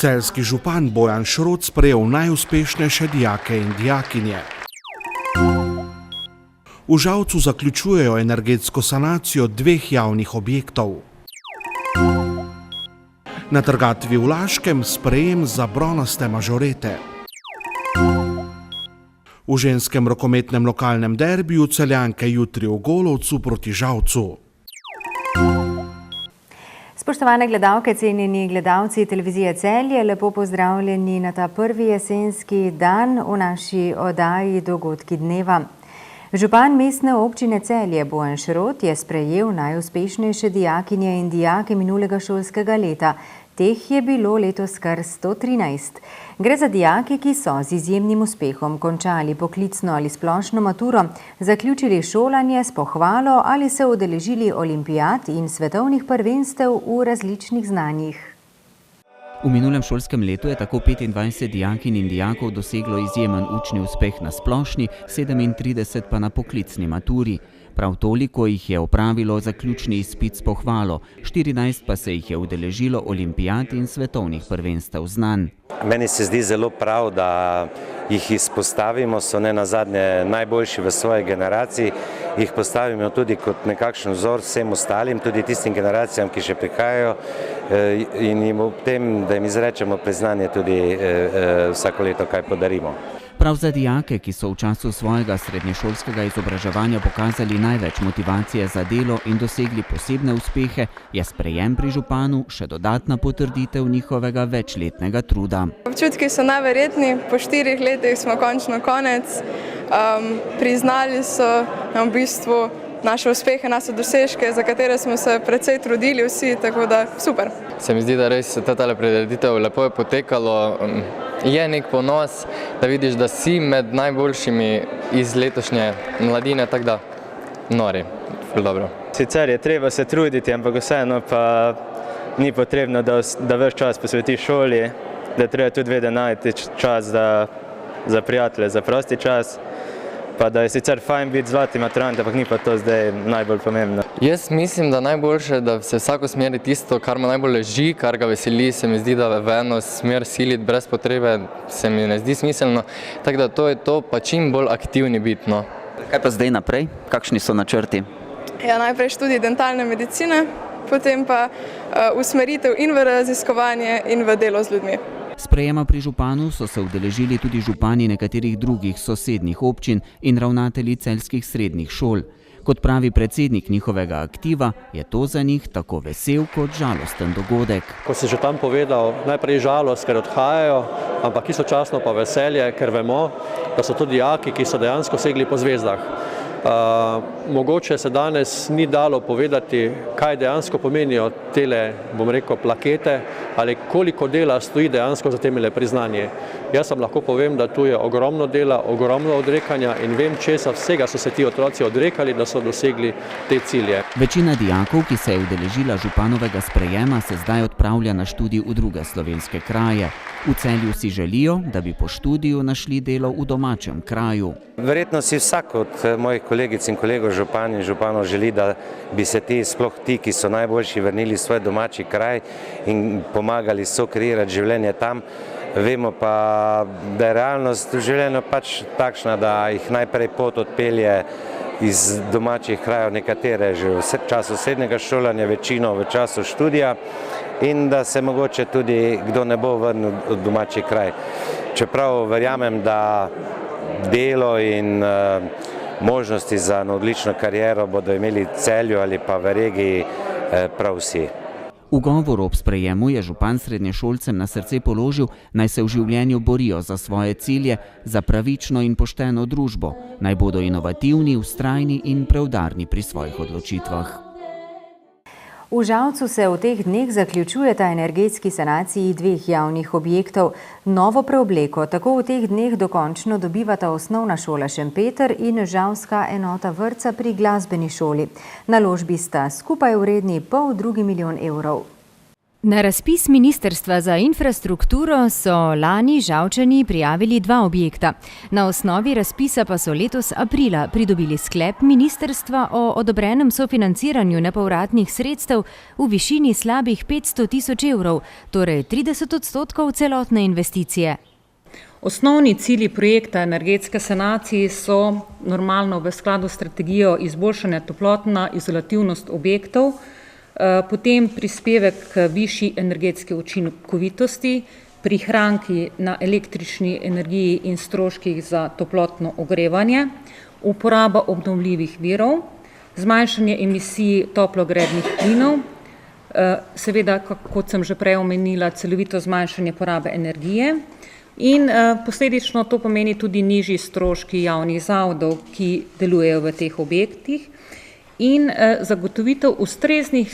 Celjski župan Bojan Šrot sprejel najuspešnejše dijake in dijakinje. V Žalcu zaključujejo energetsko sanacijo 2 javnih objektov. Na trgatvi v Laškem sprejem za bronaste mažorete. V ženskem rokometnem lokalnem derbiju Celjanke jutri v Golovcu proti Žalcu. Spoštovane gledalke, cenjeni gledalci televizije Celje, lepo pozdravljeni na ta prvi jesenski dan v naši oddaji Dogodki dneva. Župan mestne občine Celje Bojan Šrot je sprejel najuspešnejše dijakinje in dijake minulega šolskega leta. Teh je bilo letos kar 113. Gre za dijake, ki so z izjemnim uspehom končali poklicno ali splošno maturo, zaključili šolanje s pohvalo ali se udeležili olimpijad in svetovnih prvenstev v različnih znanjih. V minulem šolskem letu je tako 25 dijakinj in dijakov doseglo izjemen učni uspeh na splošni, 37 pa na poklicni maturi. Prav toliko jih je opravilo zaključni izpit s pohvalo, 14 pa se jih je udeležilo olimpijad in svetovnih prvenstev znanj. Meni se zdi zelo prav, da jih izpostavimo, so nenazadnje najboljši v svoji generaciji, jih postavimo tudi kot nekakšen vzor vsem ostalim, tudi tistim generacijam, ki še prihajajo, in jim ob tem, da jim izrečemo priznanje, tudi vsako leto kaj podarimo. Prav za dijake, ki so v času svojega srednješolskega izobraževanja pokazali največ motivacije za delo in dosegli posebne uspehe, je sprejem pri županu še dodatna potrditev njihovega večletnega truda. Občutki so neverjetni, po 4 letih smo končno konec. Priznali so v bistvu naše uspehe, naše dosežke, za katere smo se precej trudili vsi, tako da super. Se mi zdi, da res ta prireditev lepo je potekalo. Je nek ponos, da vidiš, da si med najboljšimi iz letošnje mladine, tako da nori, dobro. Sicer je treba se truditi, ampak vseeno pa ni potrebno, da ves čas posvetiš šoli, da treba tudi vedeti najti čas za prijatelje, za prosti čas, pa da je sicer fajn biti zvati maturante, ampak ni pa to zdaj najbolj pomembno. Jaz mislim, da najboljše, da se vsako smeri tisto, kar mu najbolj leži, kar ga veseli, se mi zdi, da v eno smer siliti brez potrebe, se mi ne zdi smiselno, tako da to je to, pa čim bolj aktivni biti. Kaj pa zdaj naprej? Kakšni so načrti? Ja, najprej študij dentalne medicine, potem pa usmeritev in v raziskovanje in v delo z ljudmi. Sprejema pri županu so se udeležili tudi župani nekaterih drugih sosednjih občin in ravnatelji celjskih srednjih šol. Kot pravi predsednik njihovega aktiva, je to za njih tako vesel kot žalosten dogodek. Ko sem že tam povedal, najprej žalost, ker odhajajo, ampak istočasno pa veselje, ker vemo, da so to dijaki, ki so dejansko segli po zvezdah. Mogoče se danes ni dalo povedati, kaj dejansko pomenijo tele, bom rekel, plakete ali koliko dela stoji dejansko za temile priznanje. Jaz vam lahko povem, da tu je ogromno dela, ogromno odrekanja in vem, česa vsega so se ti otroci odrekali, da so dosegli te cilje. Večina dijakov, ki se je udeležila županovega sprejema, se zdaj odpravlja na študij v druge slovenske kraje. V Celju si želijo, da bi po študiju našli delo v domačem kraju. Verjetno si vsak od mojih kolegic in kolegov županj in županov želi, da bi se sploh ti, ki so najboljši, vrnili v svoj domači kraj in pomagali sokreirati življenje tam. Vemo pa, da je realnost v življenju pač takšna, da jih najprej pot odpelje iz domačih krajev, nekatere že v času srednjega šolanja, večino v času študija, in da se mogoče tudi kdo ne bo vrnil v domači kraj. Čeprav verjamem, da delo in možnosti za odlično kariero bodo imeli v Celju ali pa v regiji prav vsi. V govoru ob sprejemu je župan srednješolcem na srce položil, naj se v življenju borijo za svoje cilje, za pravično in pošteno družbo, naj bodo inovativni, vztrajni in preudarni pri svojih odločitvah. V Žalcu se v teh dneh zaključujeta energetski sanaciji 2 javnih objektov. Novo preobleko tako v teh dneh dokončno dobivata osnovna šola Šempeter in žalska enota vrtca pri glasbeni šoli. Naložbi sta skupaj vredni 5,5 milijona evrov. Na razpis Ministrstva za infrastrukturo so lani Žalčani prijavili 2 objekta. Na osnovi razpisa pa so letos aprila pridobili sklep ministrstva o odobrenem sofinanciranju nepovratnih sredstev v višini slabih 500 tisoč evrov, torej 30% celotne investicije. Osnovni cilji projekta energetske sanacije so normalno v skladu s strategijo izboljšanja toplotna izolativnost objektov, potem prispevek k višji energetski učinkovitosti, prihranki na električni energiji in stroških za toplotno ogrevanje, uporaba obnovljivih virov, zmanjšanje emisij toplogrednih plinov, seveda, kot sem že prej omenila, celovito zmanjšanje porabe energije in posledično to pomeni tudi nižji stroški javnih zavodov, ki delujejo v teh objektih, in zagotovitev ustreznih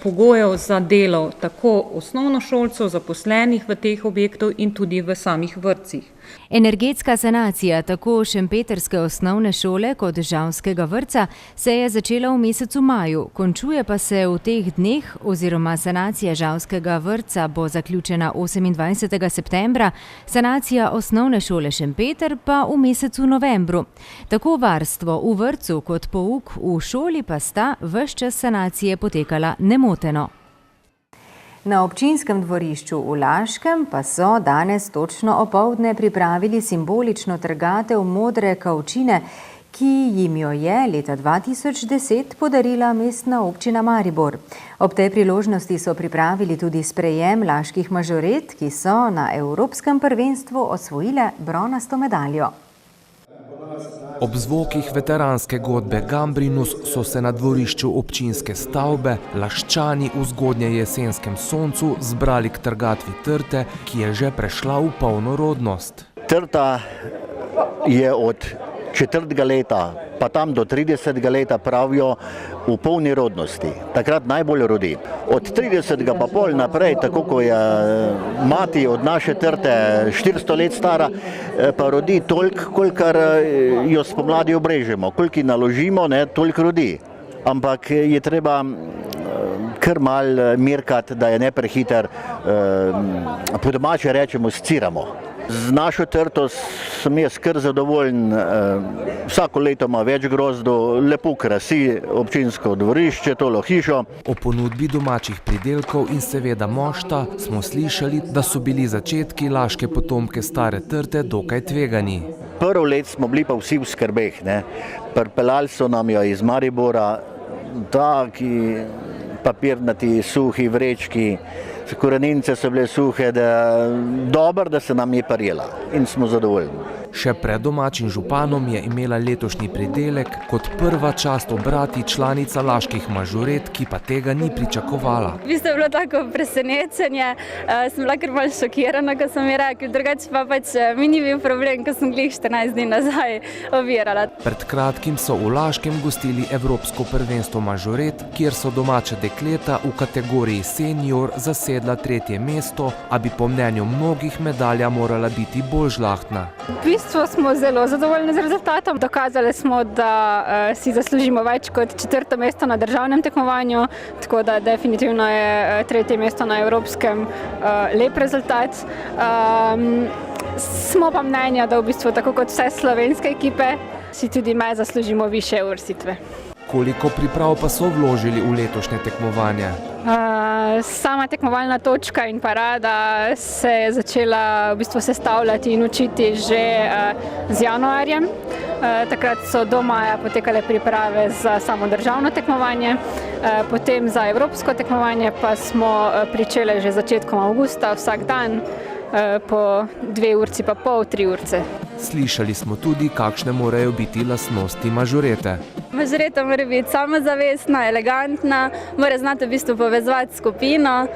pogojev za delo tako osnovnošolcev, zaposlenih v teh objektov in tudi v samih vrtcih. Energetska sanacija tako šempetrske osnovne šole kot žalskega vrtca se je začela v mesecu maju, končuje pa se v teh dneh oziroma sanacija žalskega vrtca bo zaključena 28. septembra, sanacija osnovne šole Šempeter pa v mesecu novembru. Tako varstvo v vrtcu kot pouk v šoli pa sta ves čas sanacije potekala nemoteno. Na občinskem dvorišču v Laškem pa so danes točno opoldne pripravili simbolično trgatev modre kavčine, ki jim jo je leta 2010 podarila mestna občina Maribor. Ob tej priložnosti so pripravili tudi sprejem laških mažoret, ki so na Evropskem prvenstvu osvojile bronasto medaljo. Ob zvokih veteranske godbe Gambrinus so se na dvorišču občinske stavbe Laščani v zgodnje jesenskem soncu zbrali k trgatvi trte, ki je že prešla v polnorodnost. Trta je od 4. leta, pa tam do 30. leta pravijo v polni rodnosti. Takrat najbolj rodi. Od 30. pa pol naprej, tako ko je mati od naše trte 400 let stara, pa rodi toliko, kolikor jo spomladi obrežemo. Koliko naložimo, toliko rodi. Ampak je treba kar mal mirkati, da je ne prehiter, po domače rečemo, sciramo. Z našo trto sem jaz kar zadovoljen, vsako leto ima več grozdov, lepo krasi občinsko dvorišče, tolo hišo. O ponudbi domačih pridelkov in seveda mošta smo slišali, da so bili začetki laške potomke stare trte dokaj tvegani. Prvo let smo bili pa vsi v skrbeh, pripeljali so nam jo iz Maribora, taki papirnati, suhi vrečki, korenince so bile suhe, dobro, da se nam je prijela in smo zadovoljni. Še pred domačim županom je imela letošnji pridelek kot prva čast obrati članica laških mažoret, ki pa tega ni pričakovala. V bistvu je bilo tako presenečenje, sem bila kar bolj šokirana, ko sem ji rekla, drugače pa mi ni bil problem, ko sem glih 14 dni nazaj ovirala. Pred kratkim so v Laškem gostili Evropsko prvenstvo mažoret, kjer so domača dekleta v kategoriji senior zasedla 3. mesto, a bi po mnenju mnogih medalja morala biti bolj žlahtna. V bistvu smo zelo zadovoljni z rezultatom. Dokazali smo, da si zaslužimo več kot 4. mesto na državnem tekmovanju, tako da definitivno je 3. mesto na evropskem lep rezultat. Smo pa mnenja, da v bistvu tako kot vse slovenske ekipe si tudi me zaslužimo višje uvrstitve. Koliko priprav pa so vložili v letošnje tekmovanje? Sama tekmovalna točka in parada se je začela v bistvu sestavljati in učiti že z januarjem. Takrat so do maja potekale priprave za samo državno tekmovanje, potem za evropsko tekmovanje pa smo pričeli že začetkom avgusta vsak dan, po 2 urci pa pol, 3 urce. Slišali smo tudi, kakšne morajo biti lastnosti mažorete. Mažoreta mora biti samozavestna, elegantna, mora znati v bistvu povezovati skupino,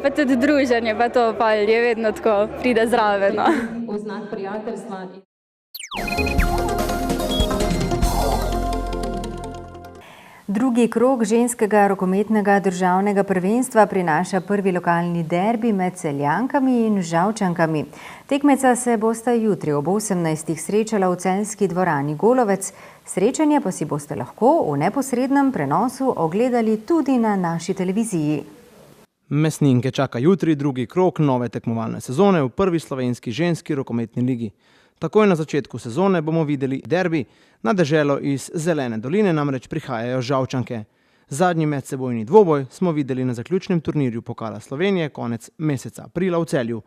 pa tudi druženje, pa to pa je vedno tako, pride zraven. V znak prijateljstva. Drugi krog ženskega rokometnega državnega prvenstva prinaša prvi lokalni derbi med Celjankami in Žalčankami. Tekmeca se bosta jutri ob 18. srečala v celjski dvorani Golovec. Srečanje pa si boste lahko v neposrednem prenosu ogledali tudi na naši televiziji. Mesninke čaka jutri drugi krog nove tekmovalne sezone v prvi slovenski ženski rokometni ligi. Takoj na začetku sezone bomo videli derbi. Na deželo iz Zelene doline namreč prihajajo Žalčanke. Zadnji medsebojni dvoboj smo videli na zaključnem turnirju Pokala Slovenije konec meseca aprila v Celju.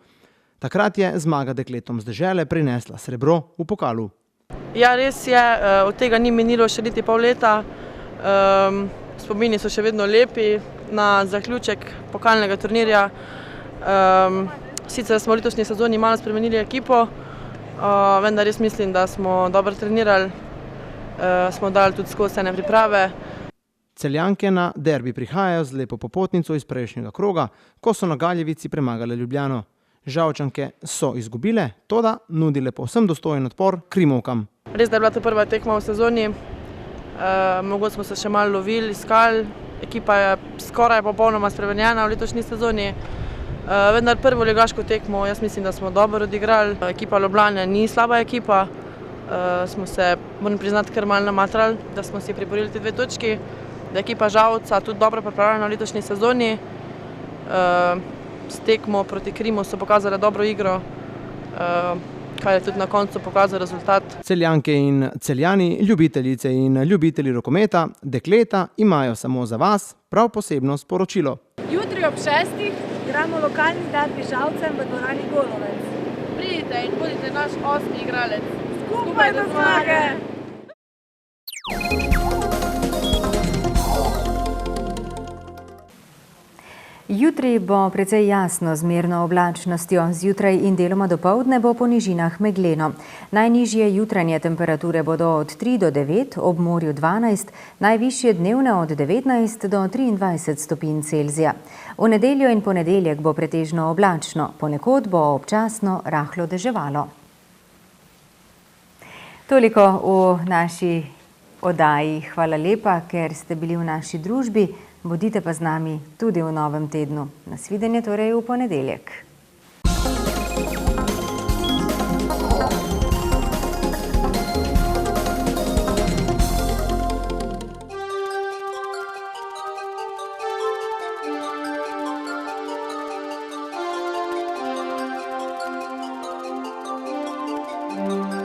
Takrat je zmaga dekletom z dežele prinesla srebro v pokalu. Ja, res je, od tega ni minilo še niti pol leta. Spomini so še vedno lepi na zaključek pokalnega turnirja. Sicer smo v letošnji sezoni malo spremenili ekipo, vendar res mislim, da smo dobro trenirali, smo dali tudi skozi ene priprave. Celjanke na derbi prihajajo z lepo popotnico iz prejšnjega kroga, ko so na Galjevici premagale Ljubljano. Žalčanke so izgubile, toda nudile povsem dostojen odpor Krimovkam. Res, da je bila to prva tekma v sezoni, mogoče smo se še malo lovili, iskali. Ekipa je skoraj popolnoma spremenjena v letošnji sezoni, vendar prvo ligaško tekmo jaz mislim, da smo dobro odigrali. Ekipa Ljubljane ni slaba ekipa, smo se, moram priznati, kar malo namatrali, da smo si priborili ti 2 točki, da je ekipa Žalca tudi dobro pripravljena v letošnji sezoni. S tekmo proti Krimu so pokazali dobro igro, kar je tudi na koncu pokazal rezultat. Celjanke in Celjani, ljubiteljice in ljubitelji rokometa, dekleta imajo samo za vas prav posebno sporočilo. Jutri ob 6. igramo lokalni derbi Žalcem v dvorani Golovec. Pridite in budite naš 8. igralec. Skupaj do zmage! Jutri bo precej jasno z merno oblačnostjo, zjutraj in deloma dopoldne bo po nižinah megleno. Najnižje jutranje temperature bodo od 3 do 9, ob morju 12, najvišje dnevne od 19 do 23 stopinj Celzija. V nedeljo in ponedeljek bo pretežno oblačno, ponekod bo občasno rahlo deževalo. Toliko v naši oddaji. Hvala lepa, ker ste bili v naši družbi. Bodite pa z nami tudi v novem tednu. Nasvidenje torej v ponedeljek. Thank you.